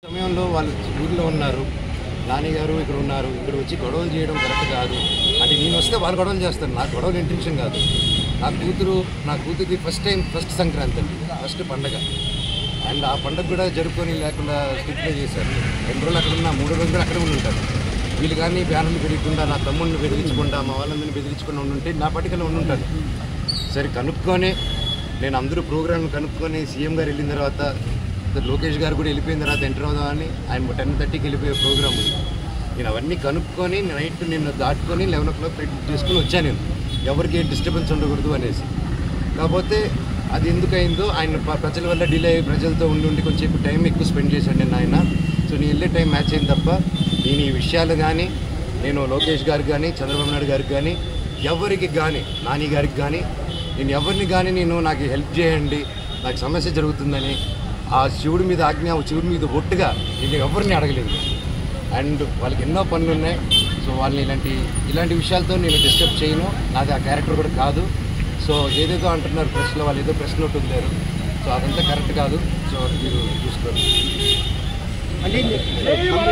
సమయంలో వాళ్ళు ఊళ్ళో ఉన్నారు, నాని గారు ఇక్కడ ఉన్నారు, ఇక్కడ వచ్చి గొడవలు చేయడం కరెక్ట్ కాదు. అంటే నేను వస్తే వాళ్ళు గొడవలు చేస్తాను, నాకు గొడవలు ఇంటెన్షన్ కాదు. నా కూతురిది ఫస్ట్ సంక్రాంతి అండి, ఫస్ట్ పండగ. అండ్ ఆ పండగ కూడా జరుపుకొని లేకుండా స్ట్రిక్ట్గా చేశారు. 2 రోజులు అక్కడ ఉన్నా, 3 రోజులు కూడా అక్కడే ఉంటారు. వీళ్ళు కానీ బ్యానర్లు పెరగకుండా, నా తమ్ముడిని బెదిరించకుండా, మా వాళ్ళందరినీ బెదిరించకుండా ఉండుంటే నా పట్టికలో ఉండుంటాను. సరే కనుక్కొని నేను అందరూ ప్రోగ్రామ్ కనుక్కొని సీఎం గారు వెళ్ళిన తర్వాత, లోకేష్ గారు కూడా వెళ్ళిపోయిన తర్వాత ఎంటర్ అవుదామని ఆయన 10:30కి వెళ్ళిపోయే ప్రోగ్రామ్ ఉంది. నేను అవన్నీ కనుక్కొని నైట్ నిన్ను దాటుకొని 11 o'clock చేసుకుని వచ్చాను. నేను ఎవరికి డిస్టర్బెన్స్ ఉండకూడదు అనేసి. కాకపోతే అది ఎందుకైందో ఆయన ప్రజల వల్ల డిలే అయ్యి ప్రజలతో ఉండి కొంచెం టైం ఎక్కువ స్పెండ్ చేశాను నేను ఆయన. సో నేను వెళ్ళే టైం మ్యాచ్ అయింది తప్ప నేను ఈ విషయాలు కానీ, నేను లోకేష్ గారికి కానీ, చంద్రబాబు నాయుడు గారికి కానీ, ఎవరికి కానీ, నాని గారికి కానీ, నేను ఎవరిని కానీ నాకు హెల్ప్ చేయండి, నాకు సమస్య జరుగుతుందని ఆ శివుడి మీద ఆజ్ఞ, శివుడి మీద ఒట్టుగా నేను ఎవరిని అడగలేదు. అండ్ వాళ్ళకి ఎన్నో పనులు ఉన్నాయి. సో వాళ్ళని ఇలాంటి విషయాలతో నేను డిస్టర్బ్ చేయను, నాది ఆ క్యారెక్టర్ కూడా కాదు. సో ఏదేదో అంటున్నారు ప్రెస్లో, వాళ్ళు ఏదో ప్రెస్ నోట్ వదిలేరు. సో అదంతా కరెక్ట్ కాదు. సో మీరు చూసుకోండి.